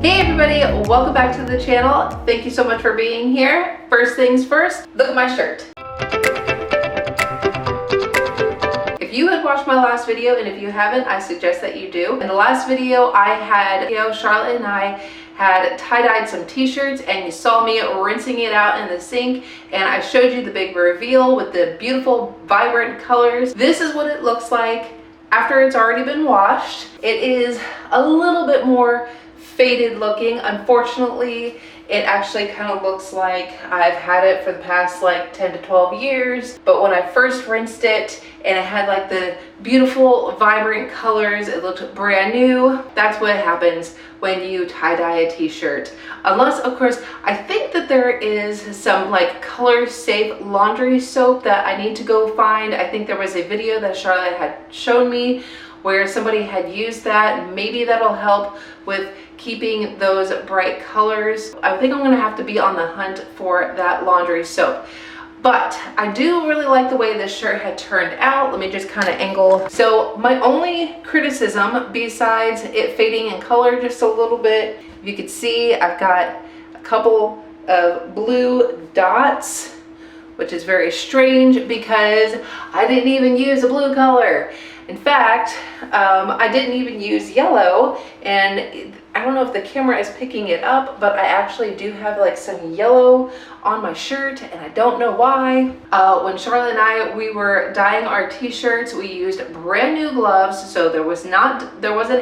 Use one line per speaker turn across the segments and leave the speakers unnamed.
Hey everybody, welcome back to the channel. Thank you so much for being here. First things first, look at my shirt. If you had watched my last video, and if you haven't, I suggest that you do. In the last video, I had, Charlotte and I had tie-dyed some t-shirts, and you saw me rinsing it out in the sink, and I showed you the big reveal with the beautiful, vibrant colors. This is what it looks like after it's already been washed. It is a little bit more faded looking. Unfortunately, it actually kind of looks like I've had it for the past like 10 to 12 years. But when I first rinsed it and it had like the beautiful vibrant colors, it looked brand new. That's what happens when you tie-dye a t-shirt. Unless, of course, I think that there is some like color safe laundry soap that I need to go find. I think there was a video that Charlotte had shown me where somebody had used that. Maybe that'll help with keeping those bright colors. I think I'm gonna have to be on the hunt for that laundry soap. But I do really like the way this shirt had turned out. Let me just kind of angle. So my only criticism, besides it fading in color just a little bit, you can see I've got a couple of blue dots, which is very strange because I didn't even use a blue color. In fact, I didn't even use yellow, and I don't know if the camera is picking it up, but I actually do have like some yellow on my shirt, and I don't know why. When Charlotte and we were dyeing our t-shirts, we used brand new gloves, so there wasn't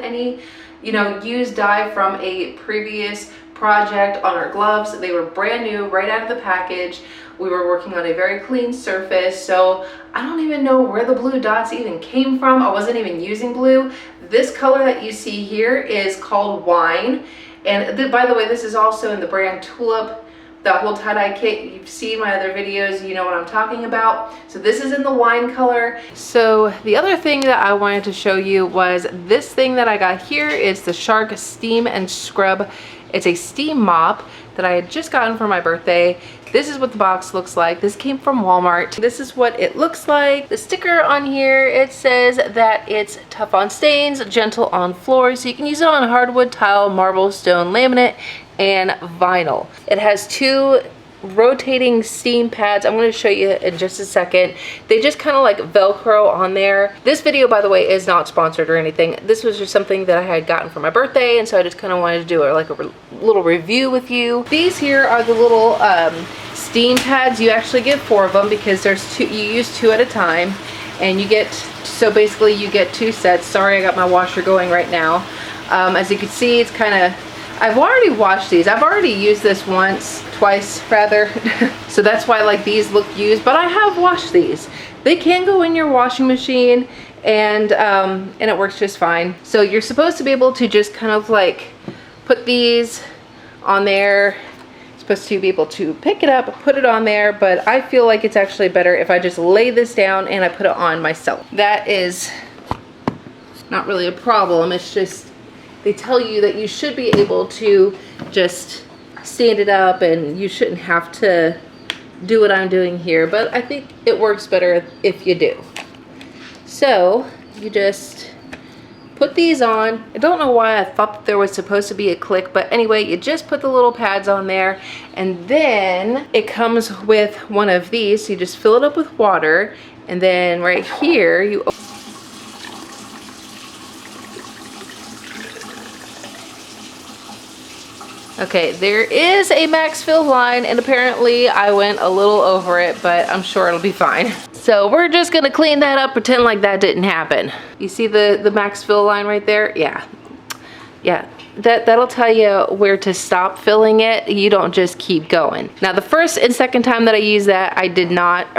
any, used dye from a previous project on our gloves. They were brand new right out of the package. We were working on a very clean surface, so I don't even know where the blue dots even came from. I wasn't even using blue. This color that you see here is called Wine, and by the way, this is also in the brand Tulip. That whole tie-dye kit, you've seen my other videos, you know what I'm talking about. So this is in the wine color. So the other thing that I wanted to show you was this thing that I got here is the Shark Steam and Scrub. It's a steam mop that I had just gotten for my birthday. This is what the box looks like. This came from Walmart. This is what it looks like. The sticker on here, it says that it's tough on stains, gentle on floors. So you can use it on hardwood, tile, marble, stone, laminate, and vinyl. It has two rotating steam pads. I'm going to show you in just a second. They just kind of like Velcro on there. This video, by the way, is not sponsored or anything. This was just something that I had gotten for my birthday, and so I just kind of wanted to do like a little review with you. These here are the little steam pads. You actually get 4 of them because there's two. You use 2 at a time, and you get, so basically you get 2 sets. Sorry, I got my washer going right now. As you can see, it's kind of, I've already washed these. I've already used this twice rather. So that's why like these look used, but I have washed these. They can go in your washing machine, and it works just fine. So you're supposed to be able to just kind of like put these on there. You're supposed to be able to pick it up, put it on there, but I feel like it's actually better if I just lay this down and I put it on myself. That is not really a problem. It's just, they tell you that you should be able to just stand it up, and you shouldn't have to do what I'm doing here, but I think it works better if you do. So you just put these on. I don't know why I thought that there was supposed to be a click, but anyway, you just put the little pads on there, and then it comes with one of these. So you just fill it up with water, and then right here you okay, there is a max fill line, and apparently I went a little over it, but I'm sure it'll be fine. So we're just gonna clean that up, pretend like that didn't happen. You see the max fill line right there? Yeah. That'll tell you where to stop filling it. You don't just keep going. Now the first and second time that I used that, I did not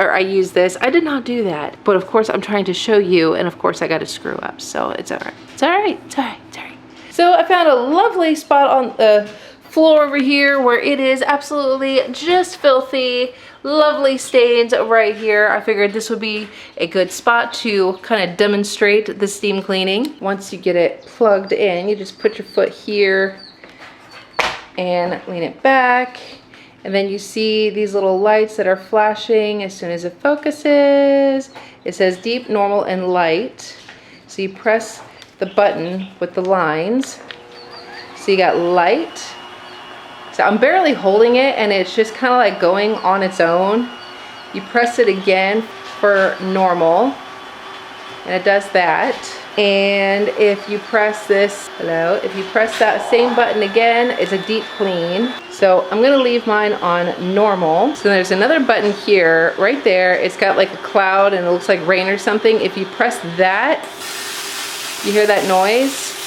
do that. But of course I'm trying to show you, and of course I got to screw up. So it's all right. It's all right. It's all right. It's all right. So I found a lovely spot on the floor over here where it is absolutely just filthy. Lovely stains right here. I figured this would be a good spot to kind of demonstrate the steam cleaning. Once you get it plugged in, you just put your foot here and lean it back, and then you see these little lights that are flashing as soon as it focuses. It says deep, normal, and light. So you press the button with the lines. So So you got light. So I'm barely holding it and it's just kind of like going on its own. You press it again for normal and it does that. And if you press this, if you press that same button again, it's a deep clean. So I'm gonna leave mine on normal. So there's another button here, right there. It's got like a cloud and it looks like rain or something. If you press that, you hear that noise?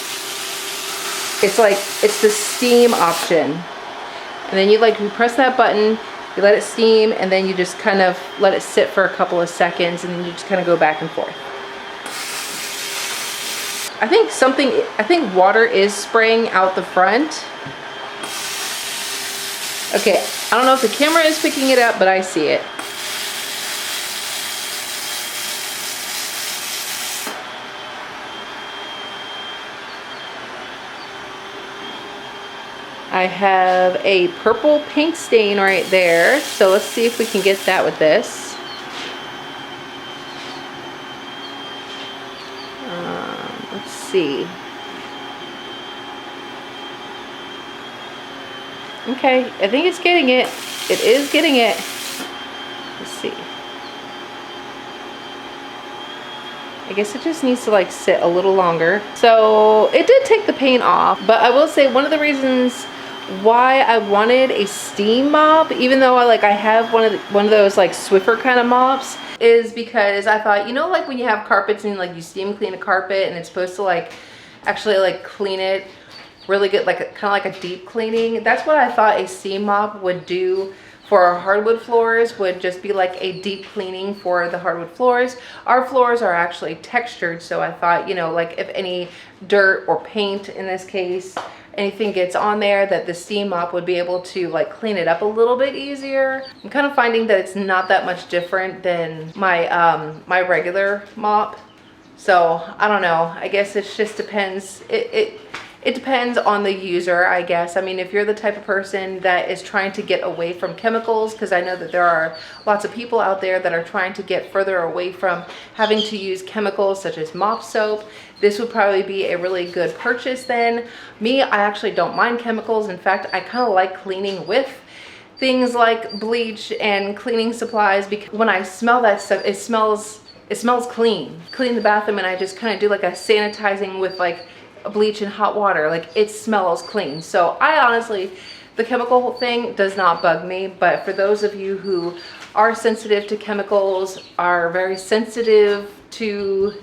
It's the steam option. And then you press that button, you let it steam, and then you just kind of let it sit for a couple of seconds, and then you just kind of go back and forth. I think water is spraying out the front. Okay, I don't know if the camera is picking it up, but I see it. I have a purple paint stain right there, so let's see if we can get that with this. Let's see. Okay, I think it's getting it. It is getting it. Let's see. I guess it just needs to like sit a little longer. So it did take the paint off, but I will say one of the reasons why I wanted a steam mop, even though I have one of those like Swiffer kind of mops, is because I thought, you know, like when you have carpets and like you steam clean a carpet and it's supposed to like actually like clean it really good, like kind of like a deep cleaning. That's what I thought a steam mop would do for our hardwood floors, would just be like a deep cleaning for the hardwood floors. Our floors are actually textured, so I thought, you know, like if any dirt or paint in this case, anything gets on there, that the steam mop would be able to like clean it up a little bit easier. I'm kind of finding that it's not that much different than my my regular mop. So I don't know, I guess it just depends. It depends on the user, I guess. I mean, if you're the type of person that is trying to get away from chemicals, because I know that there are lots of people out there that are trying to get further away from having to use chemicals such as mop soap, this would probably be a really good purchase then. Me, I actually don't mind chemicals. In fact, I kind of like cleaning with things like bleach and cleaning supplies, because when I smell that stuff, it smells clean. Clean the bathroom and I just kind of do like a sanitizing with like bleach and hot water, like it smells clean. So I honestly, the chemical thing does not bug me, but for those of you who are sensitive to chemicals, are very sensitive to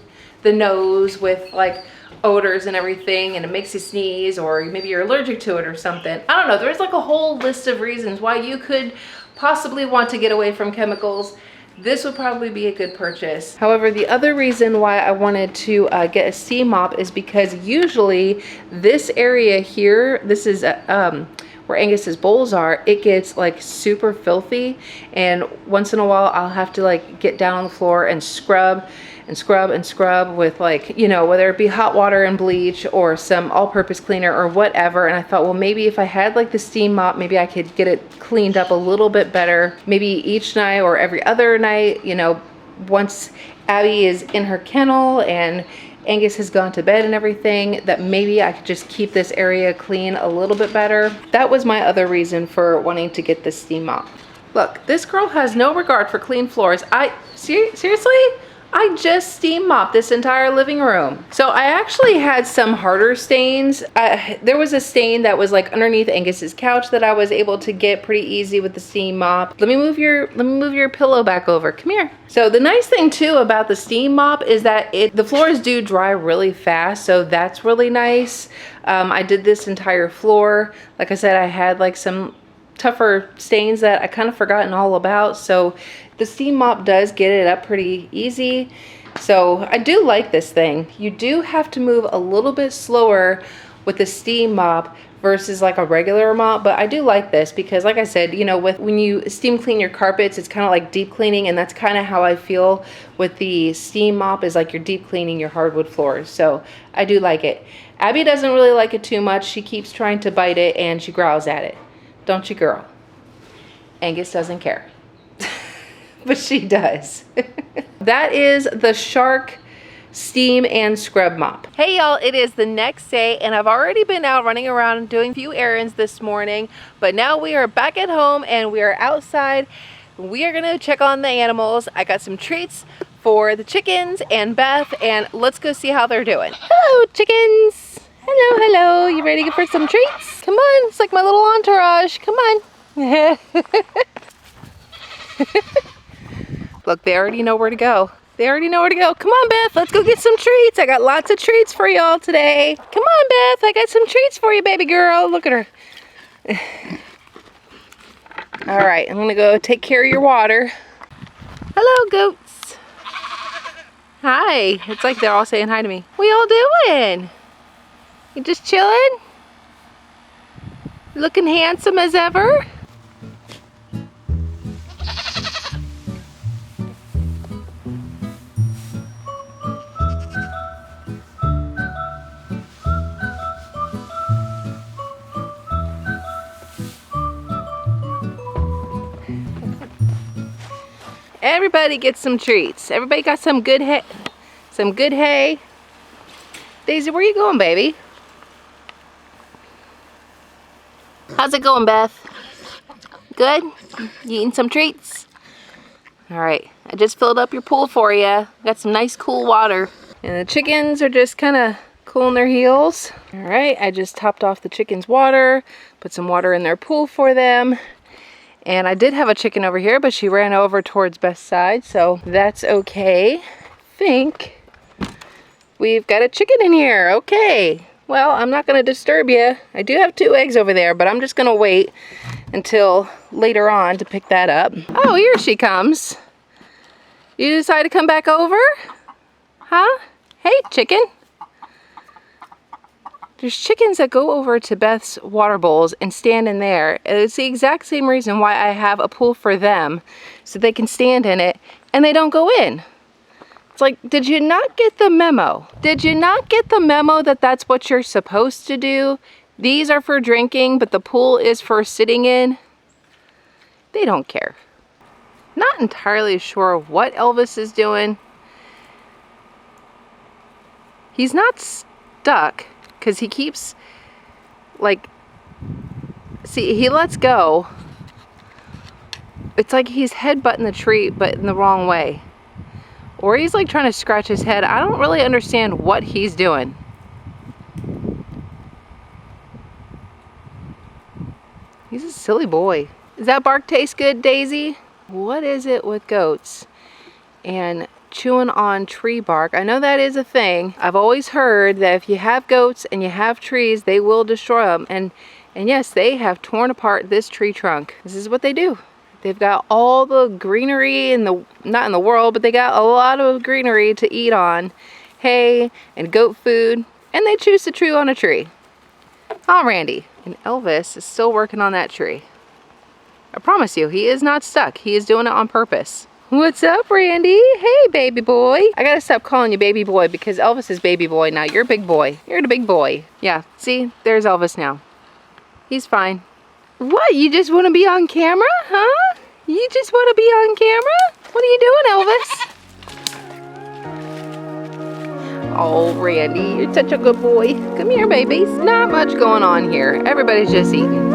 the nose with like odors and everything, and it makes you sneeze, or maybe you're allergic to it or something, I don't know, there's like a whole list of reasons why you could possibly want to get away from chemicals. This would probably be a good purchase. However, the other reason why I wanted to get a steam mop is because usually this area here, this is where Angus's bowls are, it gets like super filthy, and once in a while I'll have to like get down on the floor and scrub and scrub and scrub with, like, you know, whether it be hot water and bleach or some all-purpose cleaner or whatever. And I thought, well, maybe if I had like the steam mop, maybe I could get it cleaned up a little bit better, maybe each night or every other night, you know, once Abby is in her kennel and Angus has gone to bed and everything, that maybe I could just keep this area clean a little bit better. That was my other reason for wanting to get this steam mop. Look, this girl has no regard for clean floors. Seriously? I just steam mopped this entire living room. So I actually had some harder stains. There was a stain that was like underneath Angus's couch that I was able to get pretty easy with the steam mop. Let me move your pillow back over. Come here. So the nice thing too about the steam mop is that the floors do dry really fast, so that's really nice. I did this entire floor. Like I said, I had like some tougher stains that I kind of forgotten all about, so the steam mop does get it up pretty easy. So I do like this thing. You do have to move a little bit slower with the steam mop versus like a regular mop, but I do like this because, like I said, you know, when you steam clean your carpets, it's kind of like deep cleaning, and that's kind of how I feel with the steam mop, is like you're deep cleaning your hardwood floors. So I do like it. Abby doesn't really like it too much. She keeps trying to bite it and she growls at it. Don't you, girl? Angus doesn't care. But she does. That is the Shark steam and scrub mop. Hey y'all, it is the next day and I've already been out running around doing a few errands this morning, but now we are back at home and we are outside. We are gonna check on the animals. I got some treats for the chickens and Beth, and let's go see how they're doing. Hello chickens. Hello, hello. You ready for some treats? Come on, it's like my little entourage. Come on. Look, they already know where to go. They already know where to go. Come on, Beth, let's go get some treats. I got lots of treats for y'all today. Come on, Beth, I got some treats for you, baby girl. Look at her. All right, I'm gonna go take care of your water. Hello, goats. Hi. It's like they're all saying hi to me. What y'all doing? You just chilling? Looking handsome as ever? Everybody gets some treats. Everybody got some good hay. Some good hay. Daisy, where you going, baby? How's it going, Beth? Good? You eating some treats? All right, I just filled up your pool for you. Got some nice cool water. And the chickens are just kind of cooling their heels. All right, I just topped off the chickens' water, put some water in their pool for them. And I did have a chicken over here, but she ran over towards Beth's side, so that's okay. I think we've got a chicken in here. Okay. Well, I'm not going to disturb you. I do have 2 eggs over there, but I'm just going to wait until later on to pick that up. Oh, here she comes. You decide to come back over? Huh? Hey, chicken. There's chickens that go over to Beth's water bowls and stand in there. It's the exact same reason why I have a pool for them, so they can stand in it and they don't go in. It's like, did you not get the memo? Did you not get the memo that that's what you're supposed to do? These are for drinking, but the pool is for sitting in. They don't care. Not entirely sure what Elvis is doing. He's not stuck, because he keeps, like, see, he lets go. It's like he's headbutting the tree, but in the wrong way. Or he's like trying to scratch his head. I don't really understand what he's doing. He's a silly boy. Does that bark taste good, Daisy? What is it with goats and chewing on tree bark? I know that is a thing. I've always heard that if you have goats and you have trees, they will destroy them. And yes, they have torn apart this tree trunk. This is what they do. They've got all the greenery in the, not in the world, but they got a lot of greenery to eat on. Hay and goat food, and they choose to chew on a tree. Oh, Randy. And Elvis is still working on that tree. I promise you, he is not stuck. He is doing it on purpose. What's up, Randy? Hey, baby boy. I gotta stop calling you baby boy because Elvis is baby boy now. You're big boy. You're the big boy. Yeah, see? There's Elvis now. He's fine. What? You just want to be on camera? Huh? You just want to be on camera? What are you doing, Elvis? Oh, Randy, you're such a good boy. Come here, babies. Not much going on here. Everybody's just eating.